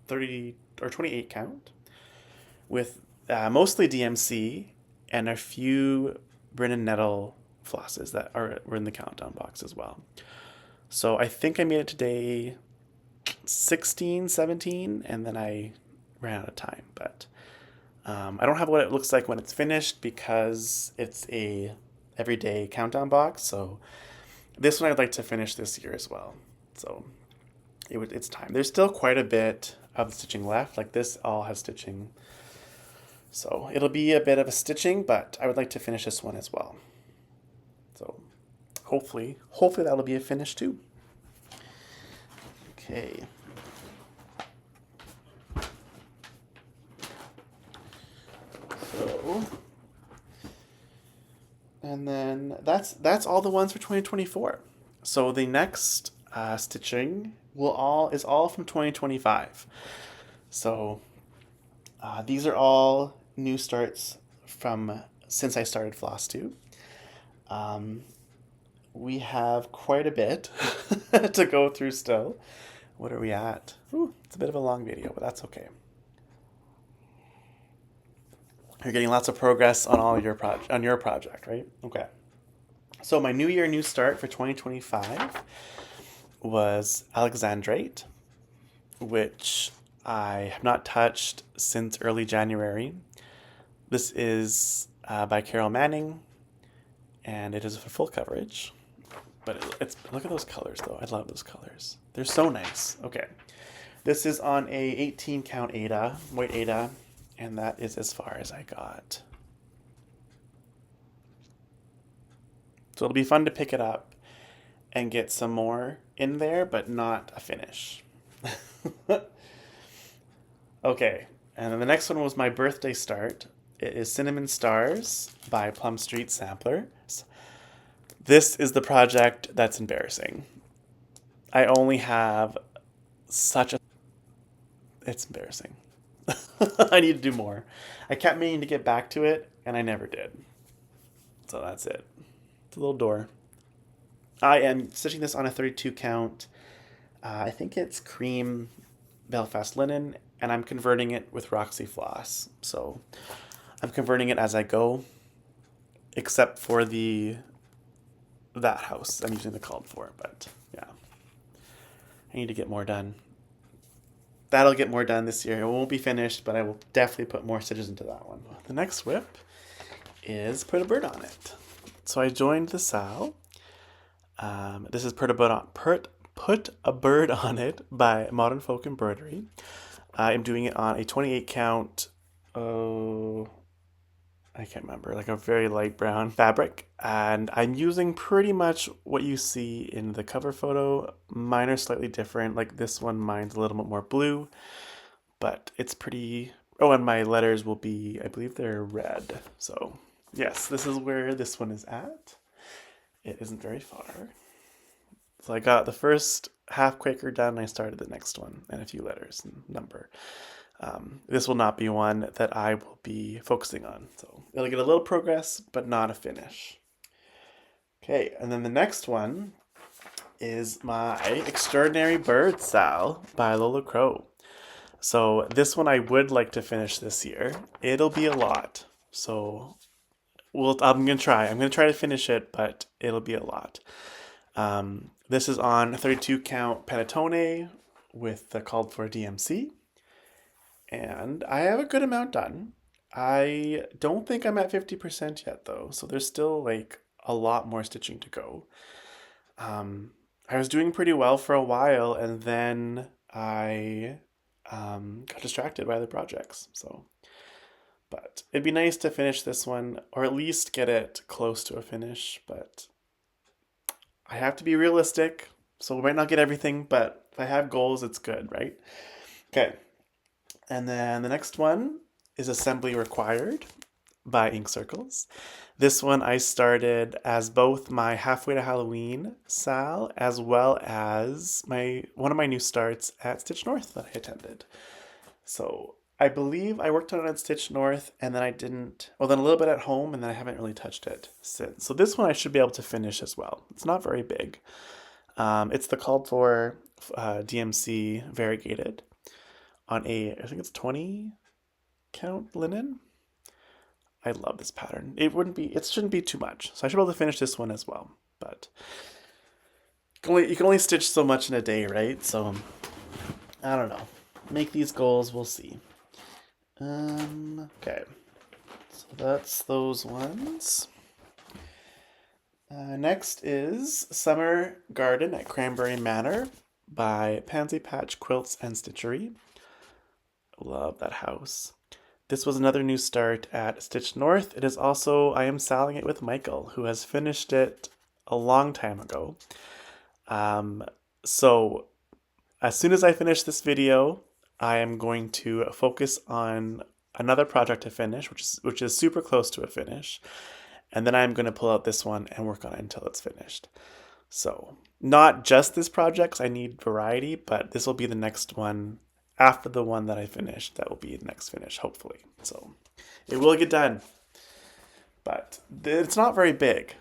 30 or 28 count with mostly DMC and a few Brin Nettle flosses that were in the countdown box as well. So I think I made it to day 16, 17, and then I ran out of time. But I don't have what it looks like when it's finished because it's a everyday countdown box. So this one I'd like to finish this year as well. So it's time. There's still quite a bit of stitching left. Like this all has stitching. So it'll be a bit of a stitching, but I would like to finish this one as well. So hopefully that'll be a finish too. Okay. So, and then that's all the ones for 2024. So the next stitching is all from 2025. So these are all new starts from since I started FlossTube. We have quite a bit to go through still. What are we at? Ooh, it's a bit of a long video, but that's okay. You're getting lots of progress on your project, right? Okay. So my New Year, New Start for 2025 was Alexandrate, which I have not touched since early January. This is by Carol Manning, and it is for full coverage. But look at those colors, though. I love those colors. They're so nice. Okay. This is on a 18 count Aida, white Aida, and that is as far as I got. So it'll be fun to pick it up and get some more in there, but not a finish. Okay, and then the next one was my birthday start. It is Cinnamon Stars by Plum Street Sampler. This is the project that's embarrassing. I only have it's embarrassing. I need to do more. I kept meaning to get back to it, and I never did. So that's it. It's a little door. I am stitching this on a 32 count. I think it's cream Belfast linen, and I'm converting it with Roxy floss. So I'm converting it as I go, except for that house I'm using the called for, but yeah. I need to get more done. That'll get more done this year. It won't be finished, but I will definitely put more stitches into that one. The next WIP is Put a Bird on It. So I joined the SAL. This is Put a Bird on It by Modern Folk Embroidery. I'm doing it on a 28 count, I can't remember, like a very light brown fabric. And I'm using pretty much what you see in the cover photo. Mine are slightly different. Like this one, mine's a little bit more blue, but it's pretty... Oh, and my letters will be, I believe they're red. So yes, this is where this one is at. It isn't very far. So I got the first half Quaker done, and I started the next one, and a few letters and number. This will not be one that I will be focusing on. So it'll get a little progress, but not a finish. Okay, and then the next one is my Extraordinary Bird Sal by Lola Crow. So this one I would like to finish this year. It'll be a lot. So I'm gonna try. I'm gonna try to finish it, but it'll be a lot. This is on 32 count panettone with the called for DMC, and I have a good amount done. I don't think I'm at 50% yet though, so there's still like a lot more stitching to go. I was doing pretty well for a while, and then I got distracted by other projects. So, but it'd be nice to finish this one, or at least get it close to a finish. But I have to be realistic, so we might not get everything. But if I have goals, it's good, right? Okay. And then the next one is assembly required by Ink Circles. This one I started as both my Halfway to Halloween Sal as well as one of my new starts at Stitch North that I attended. So I believe I worked on it at Stitch North, and then I didn't, well, then a little bit at home, and then I haven't really touched it since. So this one I should be able to finish as well. It's not very big. It's the called for DMC variegated on I think it's 20 count linen. I love this pattern. It shouldn't be too much. So I should be able to finish this one as well. But you can only stitch so much in a day, right? So I don't know. Make these goals, we'll see. Okay. So that's those ones. Next is Summer Garden at Cranberry Manor by Pansy Patch Quilts and Stitchery. Love that house. This was another new start at Stitch North. It is also, I am selling it with Michael, who has finished it a long time ago. So as soon as I finish this video, I am going to focus on another project to finish, which is super close to a finish. And then I'm going to pull out this one and work on it until it's finished. So not just this project, 'cause I need variety, but this will be the next one after the one that I finished. That will be the next finish, hopefully. So it will get done. But it's not very big.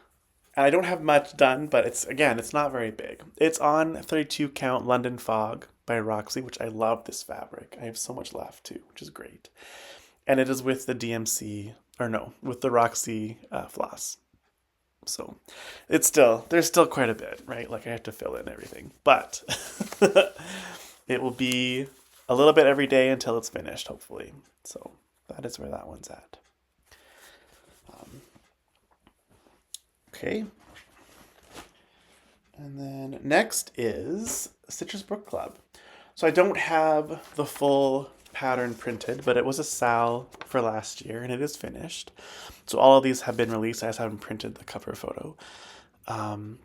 And I don't have much done, but it's not very big. It's on 32 count London Fog by Roxy, which I love this fabric. I have so much left too, which is great. And it is with the DMC, with the Roxy floss. So there's still quite a bit, right? Like I have to fill in everything, but it will be a little bit every day until it's finished, hopefully. So that is where that one's at. Okay. And then next is Stitcher's Book Club. So I don't have the full pattern printed, but it was a SAL for last year, and it is finished. So all of these have been released. I just haven't printed the cover photo.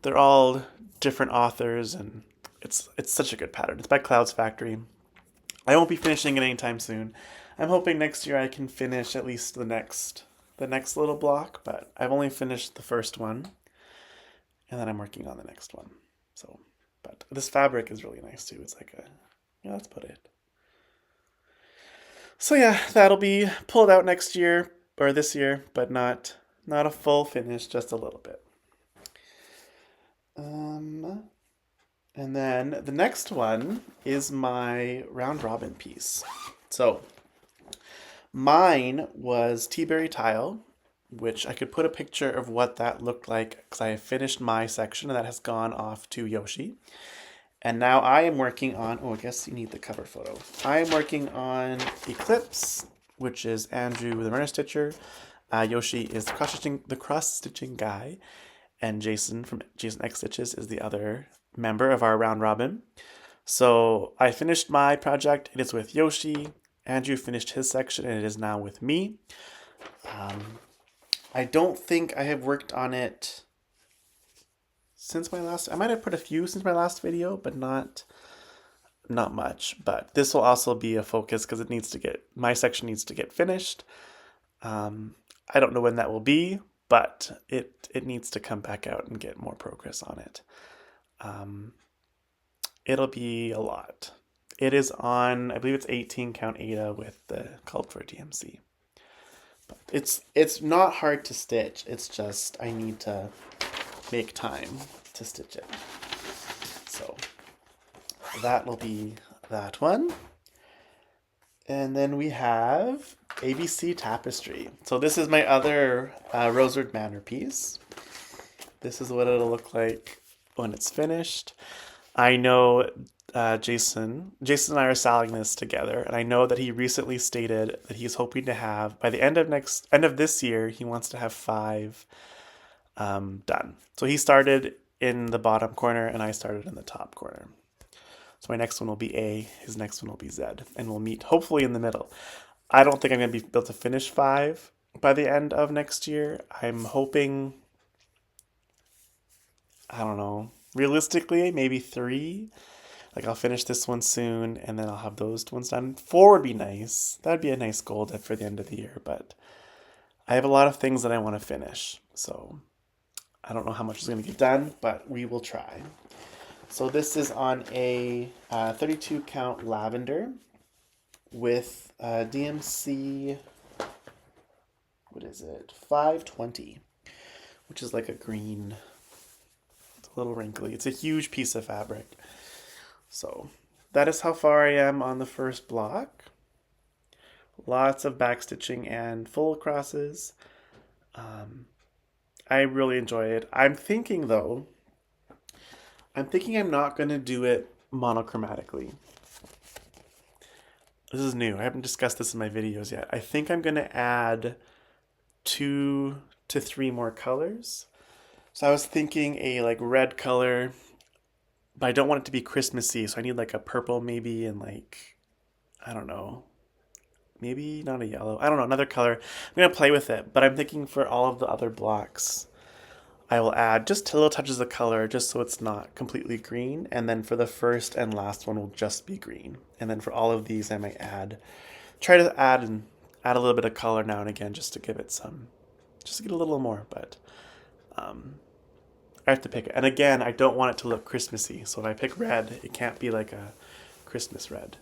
They're all different authors, and it's such a good pattern. It's by Clouds Factory. I won't be finishing it anytime soon. I'm hoping next year I can finish at least the next little block, but I've only finished the first one, and then I'm working on the next one. So, but this fabric is really nice too. It's like that's about it. So yeah, that'll be pulled out next year or this year, but not a full finish, just a little bit. And then the next one is my round robin piece. So mine was Teaberry Tile, which I could put a picture of what that looked like because I have finished my section and that has gone off to Yoshi. And now I am working on, I guess you need the cover photo. I am working on Eclipse, which is Andrew the Runner Stitcher. Yoshi is the cross stitching guy. And Jason from Jason X Stitches is the other member of our round robin. So I finished my project. It is with Yoshi. Andrew finished his section and it is now with me. I don't think I have worked on it since I might have put a few since my last video, but not much. But this will also be a focus because my section needs to get finished. I don't know when that will be, but it needs to come back out and get more progress on it. It'll be a lot. It is on, I believe it's 18 count Ada with the called for DMC. But it's not hard to stitch. It's just I need to make time to stitch it. So that will be that one. And then we have ABC tapestry. So this is my other Rosewood Manor piece. This is what it'll look like when it's finished. I know Jason and I are selling this together, and I know that he recently stated that he's hoping to have by the end of this year, he wants to have 5 done. So he started in the bottom corner, and I started in the top corner. So my next one will be A, his next one will be Z, and we'll meet hopefully in the middle. I don't think I'm going to be able to finish 5 by the end of next year. I'm hoping, I don't know, realistically, maybe 3. Like I'll finish this one soon, and then I'll have those ones done. 4 would be nice. That'd be a nice goal for the end of the year, but I have a lot of things that I want to finish. So I don't know how much is going to get done, but we will try. So this is on a 32 count lavender with DMC, what is it, 520, which is like a green. It's a little wrinkly. It's a huge piece of fabric. So that is how far I am on the first block. Lots of backstitching and full crosses. I really enjoy it. I'm thinking I'm not going to do it monochromatically. This is new. I haven't discussed this in my videos yet. I think I'm going to add 2 to 3 more colors. So I was thinking a like red color, but I don't want it to be Christmassy. So I need like a purple maybe, and like, I don't know, maybe not a yellow. I don't know, another color. I'm going to play with it, but I'm thinking for all of the other blocks, I will add just little touches of color just so it's not completely green. And then for the first and last one will just be green. And then for all of these, I might try to add a little bit of color now and again just to give it just to get a little more. But I have to pick it. And again, I don't want it to look Christmassy. So if I pick red, it can't be like a Christmas red.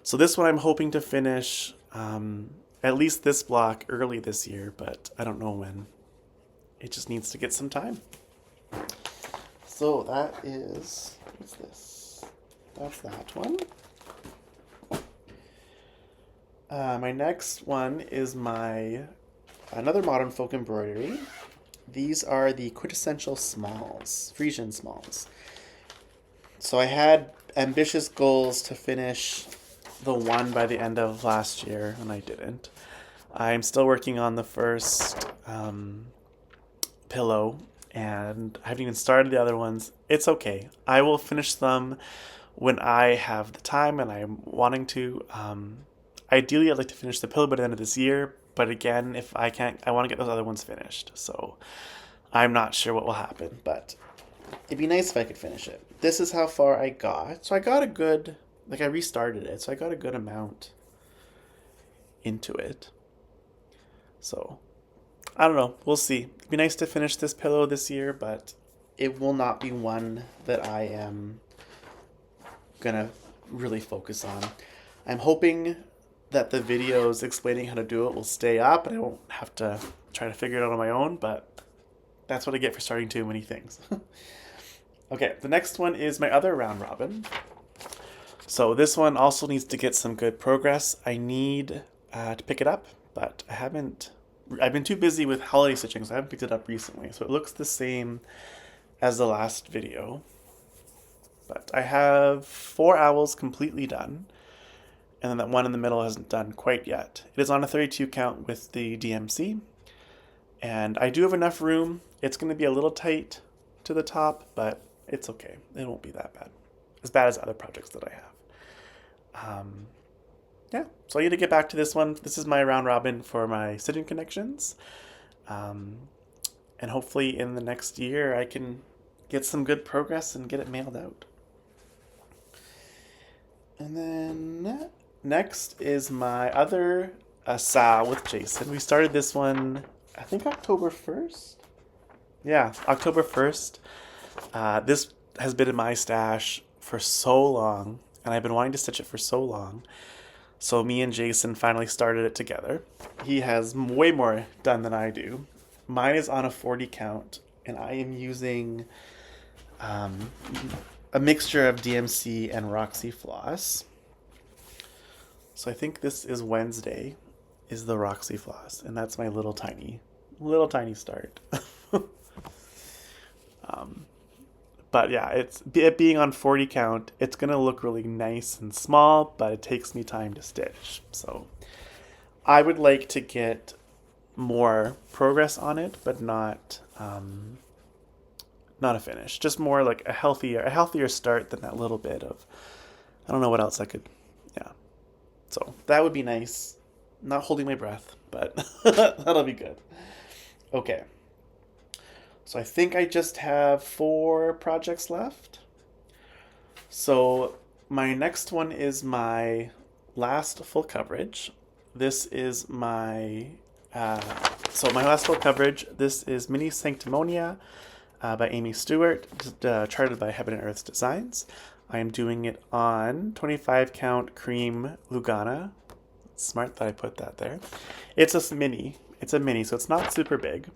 So this one I'm hoping to finish at least this block early this year, but I don't know when. It just needs to get some time. So that is, what's this? That's that one. My next one is another modern folk embroidery. These are the quintessential smalls, Frisian smalls. So I had ambitious goals to finish the one by the end of last year, and I didn't. I'm still working on the first pillow, and I haven't even started the other ones. It's okay. I will finish them when I have the time and I'm wanting to. Ideally, I'd like to finish the pillow by the end of this year, but again, if I can't, I want to get those other ones finished. So I'm not sure what will happen, but it'd be nice if I could finish it. This is how far I got. So I got a good, I restarted it, so I got a good amount into it. So I don't know. We'll see. It'd be nice to finish this pillow this year, but it will not be one that I am gonna really focus on. I'm hoping that the videos explaining how to do it will stay up and I won't have to try to figure it out on my own, but that's what I get for starting too many things. Okay, the next one is my other round robin. So this one also needs to get some good progress. I need to pick it up, but I've been too busy with holiday stitching, so I haven't picked it up recently. So it looks the same as the last video. But I have 4 owls completely done. And then that one in the middle hasn't done quite yet. It is on a 32 count with the DMC. And I do have enough room. It's going to be a little tight to the top, but it's okay. It won't be that bad. As bad as other projects that I have. Yeah, so I need to get back to this one. This is my round robin for my stitching connections. And hopefully in the next year I can get some good progress and get it mailed out. And then next is my other SAL with Jason. We started this one, I think October 1st? Yeah, October 1st. This has been in my stash for so long, and I've been wanting to stitch it for so long. So me and Jason finally started it together. He has way more done than I do. Mine is on a 40 count, and I am using a mixture of DMC and Roxy floss. So I think this is Wednesday, is the Roxy floss, and that's my little tiny start. But yeah, it being on 40 count, it's gonna look really nice and small, but it takes me time to stitch. So I would like to get more progress on it, but not a finish. Just more like a healthier start than that little bit of, I don't know what else I could, yeah. So that would be nice. Not holding my breath, but that'll be good. Okay. So I think I just have 4 projects left. So my next one is my last full coverage. This is my my last full coverage. This is Mini Sanctimonia by Amy Stewart, charted by Heaven and Earth's Designs. I am doing it on 25 count cream Lugana. Smart that I put that there. It's a mini. It's a mini, so it's not super big.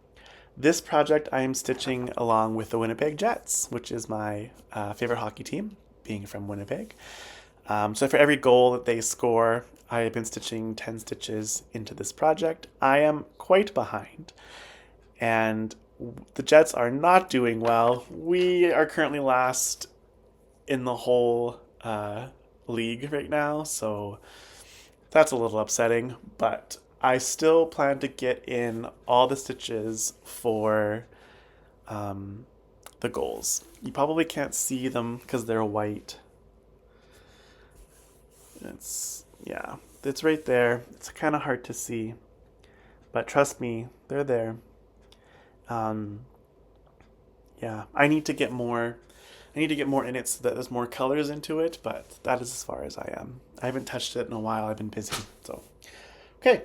This project I am stitching along with the Winnipeg Jets, which is my favorite hockey team, being from Winnipeg. So for every goal that they score, I have been stitching 10 stitches into this project. I am quite behind, and the Jets are not doing well. We are currently last in the whole league right now, so that's a little upsetting, but I still plan to get in all the stitches for the goals. You probably can't see them because they're white. It's right there. It's kind of hard to see, but trust me, they're there. I need to get more. I need to get more in it so that there's more colors into it, but that is as far as I am. I haven't touched it in a while. I've been busy. So, okay.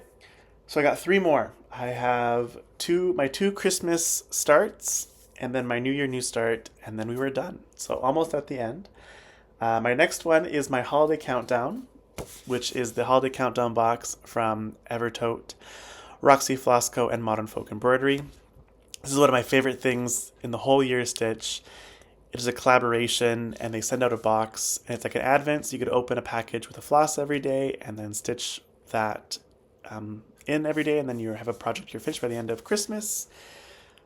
So I got 3 more. I have my 2 Christmas starts, and then my New Year New Start, and then we were done. So almost at the end. My next one is my Holiday Countdown, which is the Holiday Countdown box from Evertote, Roxy Flosco, and Modern Folk Embroidery. This is one of my favorite things in the whole year stitch. It is a collaboration, and they send out a box, and it's like an advent, so you could open a package with a floss every day and then stitch that in every day, and then you have a project you're finished by the end of Christmas.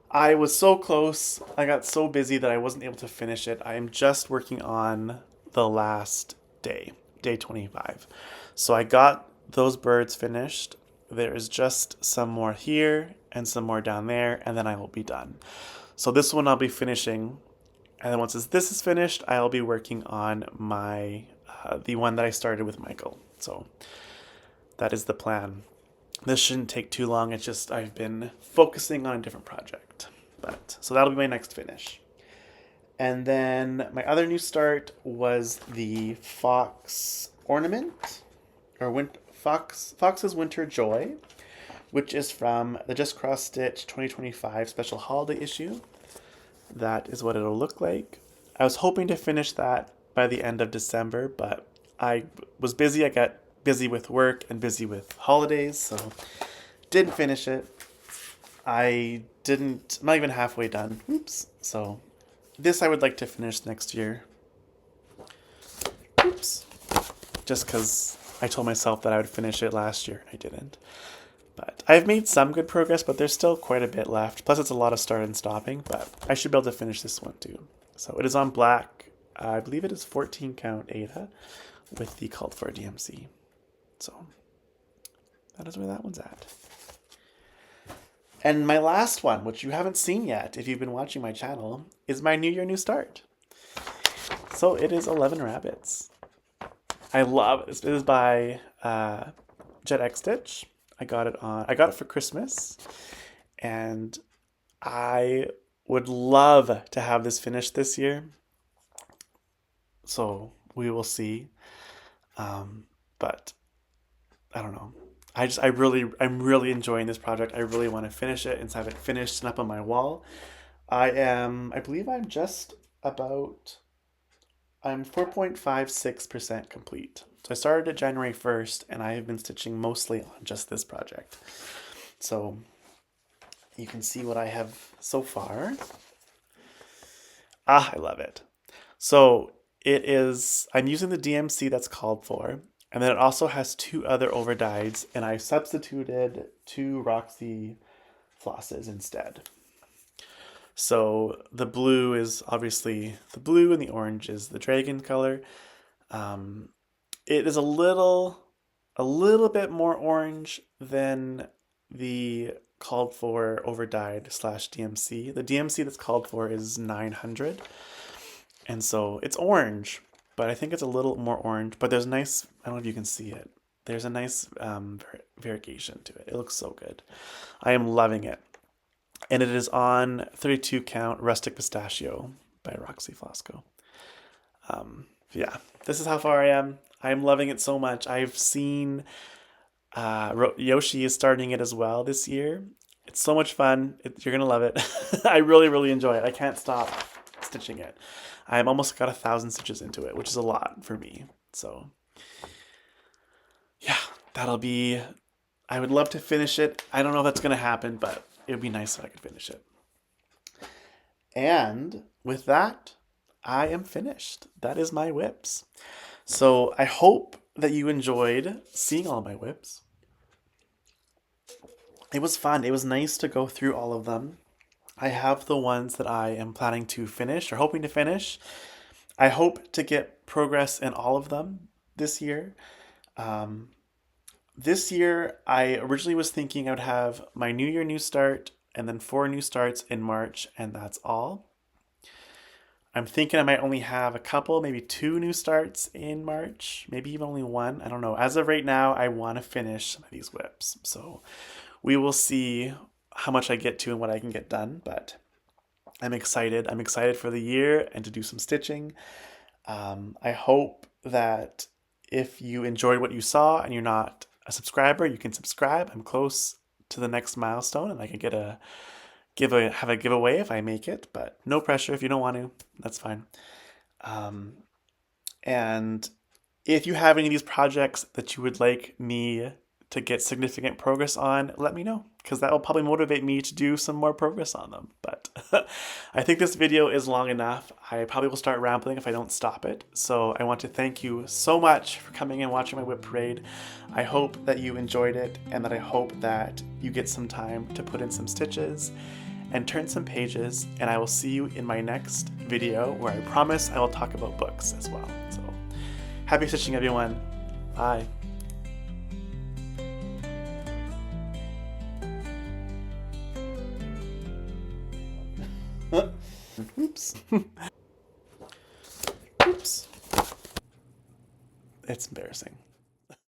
I was so close. I got so busy that I wasn't able to finish it. I am just working on the last day, day 25. So I got those birds finished. There is just some more here and some more down there, and then I will be done. So this one I'll be finishing. And then once this is finished, I'll be working on my the one that I started with Michael. So that is the plan. This shouldn't take too long. It's just I've been focusing on a different project. So that'll be my next finish. And then my other new start was the Fox Ornament, or Fox's Winter Joy, which is from the Just Cross Stitch 2025 special holiday issue. That is what it'll look like. I was hoping to finish that by the end of December, but I was busy. I got busy with work and busy with holidays, so didn't finish it. I'm not even halfway done. Oops. So this I would like to finish next year. Oops. Just because I told myself that I would finish it last year and I didn't. But I've made some good progress, but there's still quite a bit left. Plus, it's a lot of start and stopping, but I should be able to finish this one too. So it is on black. I believe it is 14 count Ada with the Cult for DMC. So that is where that one's at. And my last one, which you haven't seen yet if you've been watching my channel, is my New Year New Start. So it is 11 Rabbits. I love it. This is by Jet X Stitch. I got it for Christmas, and I would love to have this finished this year. So we will see. But I don't know. I'm really enjoying this project. I really want to finish it and have it finished and up on my wall. I believe I'm 4.56% complete. So I started at January 1st, and I have been stitching mostly on just this project. So you can see what I have so far. I love it. So I'm using the DMC that's called for. And then it also has 2 other overdyes, and I substituted 2 Roxy flosses instead. So the blue is obviously the blue and the orange is the dragon color. It is a little bit more orange than the called for overdyed slash DMC. The DMC that's called for is 900. And so it's orange, but I think it's a little more orange. But there's nice, I don't know if you can see it. There's a nice variegation to it. It looks so good. I am loving it. And it is on 32 count Rustic Pistachio by Roxy Flosco. Yeah, this is how far I am. I'm loving it so much. I've seen Yoshi is starting it as well this year. It's so much fun. You're gonna love it. I really, really enjoy it. I can't stop stitching it. I've almost got 1,000 stitches into it, which is a lot for me. So yeah, that'll be, I would love to finish it. I don't know if that's gonna happen, but it would be nice if I could finish it. And with that, I am finished. That is my WIPs. So I hope that you enjoyed seeing all of my WIPs. It was fun. It was nice to go through all of them. I have the ones that I am planning to finish or hoping to finish. I hope to get progress in all of them this year. This year, I originally was thinking I would have my New Year New Start and then 4 new starts in March, and that's all. I'm thinking I might only have a couple, maybe 2 new starts in March, maybe even only 1. I don't know. As of right now, I want to finish some of these WIPs. So we will see how much I get to and what I can get done, but I'm excited. I'm excited for the year and to do some stitching. I hope that if you enjoyed what you saw and you're not a subscriber, you can subscribe. I'm close to the next milestone and I can get have a giveaway if I make it, but no pressure if you don't want to. That's fine. And if you have any of these projects that you would like me to get significant progress on, let me know, because that will probably motivate me to do some more progress on them. But I think this video is long enough. I probably will start rambling if I don't stop it. So I want to thank you so much for coming and watching my WIP Parade. I hope that you enjoyed it and that I hope that you get some time to put in some stitches and turn some pages, and I will see you in my next video where I promise I will talk about books as well. So happy stitching, everyone. Bye. Oops. Oops. It's embarrassing.